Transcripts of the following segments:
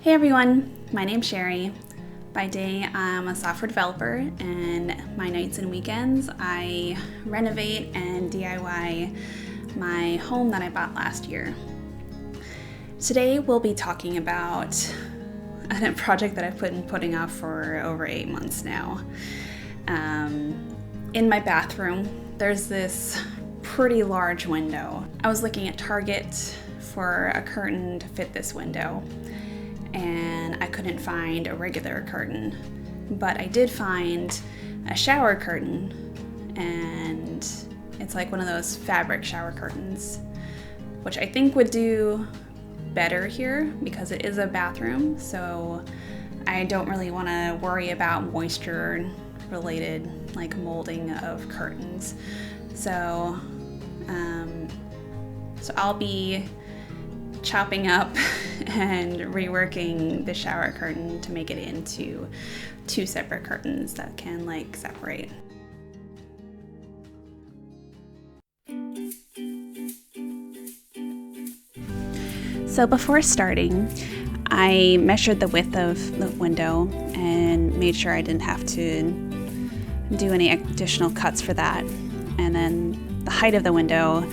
Hey everyone, my name's Sherry. By day, I'm a software developer, and my nights and weekends, I renovate and DIY my home that I bought last year. Today, we'll be talking about a project that I've been putting off for over 8 months now. In my bathroom, there's this pretty large window. I was looking at Target for a curtain to fit this window, and I couldn't find a regular curtain, but I did find a shower curtain, and it's like one of those fabric shower curtains, which I think would do better here because it is a bathroom, so I don't really want to worry about moisture related like molding of curtains. So I'll be chopping up and reworking the shower curtain to make it into 2 separate curtains that can like separate. So before starting, I measured the width of the window and made sure I didn't have to do any additional cuts for that. And then the height of the window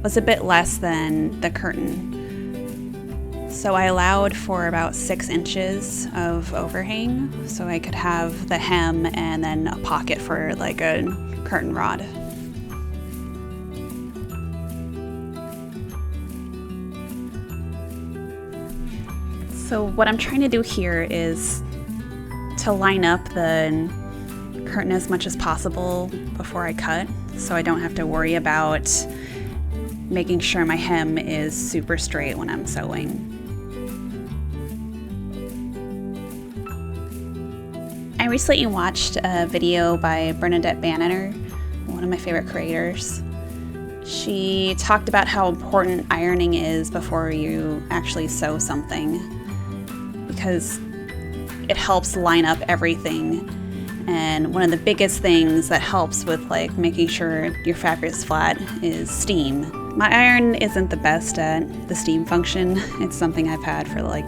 was a bit less than the curtain. So I allowed for about 6 inches of overhang so I could have the hem and then a pocket for like a curtain rod. So what I'm trying to do here is to line up the curtain as much as possible before I cut, so I don't have to worry about making sure my hem is super straight when I'm sewing. I recently watched a video by Bernadette Banner, one of my favorite creators. She talked about how important ironing is before you actually sew something, because it helps line up everything. And one of the biggest things that helps with like making sure your fabric is flat is steam. My iron isn't the best at the steam function. It's something I've had for like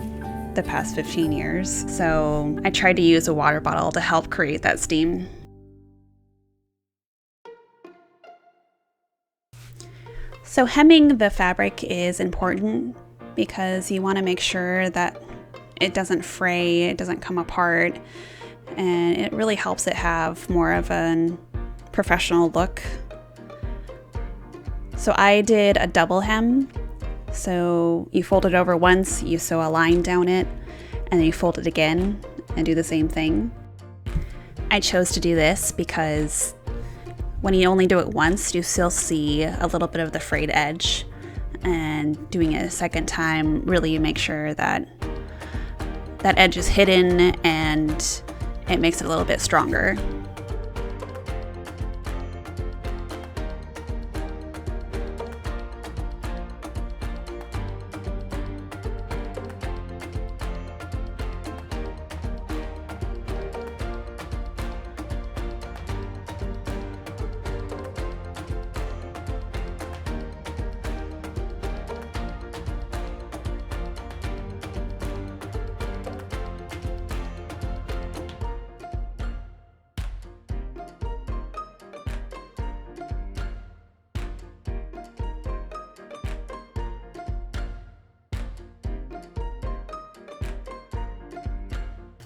the past 15 years. So I tried to use a water bottle to help create that steam. So hemming the fabric is important because you want to make sure that it doesn't fray, it doesn't come apart, and it really helps it have more of a professional look. So I did a double hem. So you fold it over once, you sew a line down it, and then you fold it again and do the same thing. I chose to do this because when you only do it once, you still see a little bit of the frayed edge, and doing it a second time really make sure that that edge is hidden and it makes it a little bit stronger.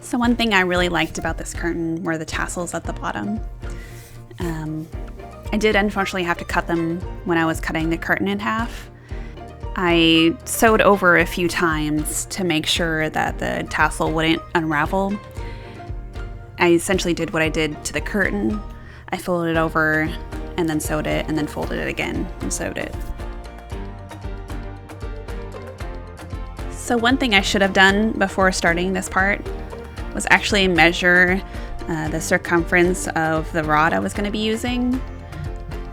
So one thing I really liked about this curtain were the tassels at the bottom. I did unfortunately have to cut them when I was cutting the curtain in half. I sewed over a few times to make sure that the tassel wouldn't unravel. I essentially did what I did to the curtain. I folded it over and then sewed it and then folded it again and sewed it. So one thing I should have done before starting this part was actually measure the circumference of the rod I was going to be using.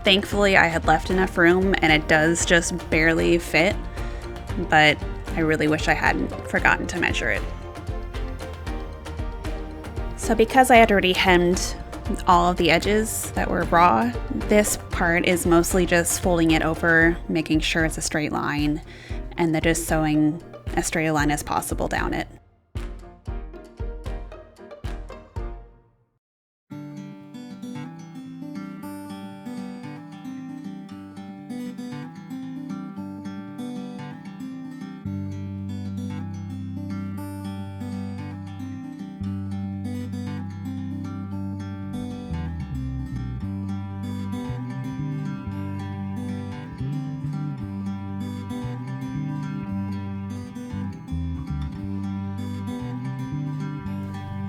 Thankfully, I had left enough room and it does just barely fit, but I really wish I hadn't forgotten to measure it. So because I had already hemmed all of the edges that were raw, this part is mostly just folding it over, making sure it's a straight line, and then just sewing as straight a line as possible down it.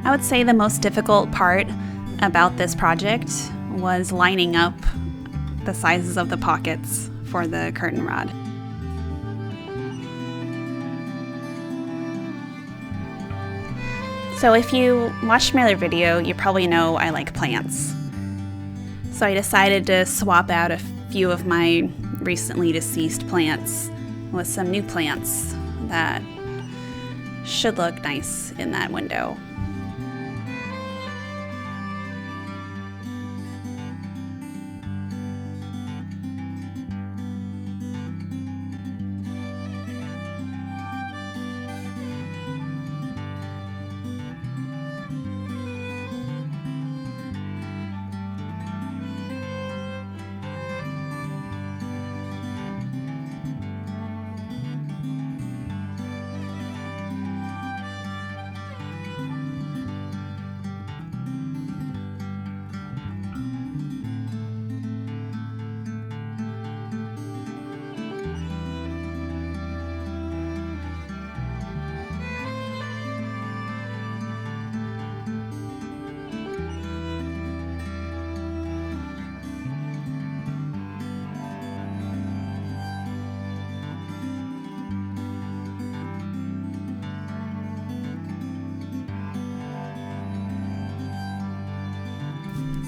I would say the most difficult part about this project was lining up the sizes of the pockets for the curtain rod. So if you watched my other video, you probably know I like plants. So I decided to swap out a few of my recently deceased plants with some new plants that should look nice in that window.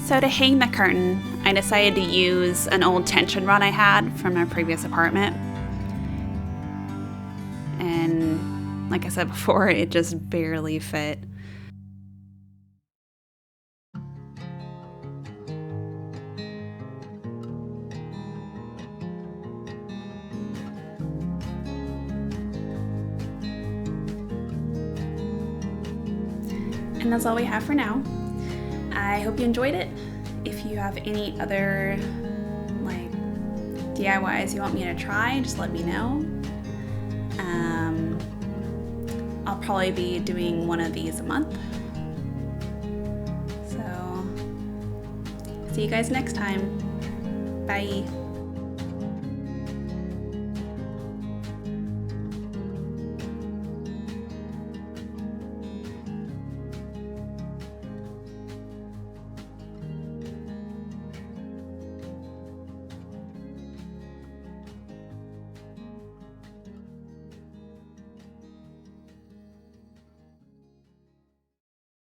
So to hang the curtain, I decided to use an old tension rod I had from my previous apartment. And like I said before, it just barely fit. And that's all we have for now. I hope you enjoyed it. If you have any other DIYs you want me to try, just let me know. I'll probably be doing one of these a month. So, see you guys next time. Bye.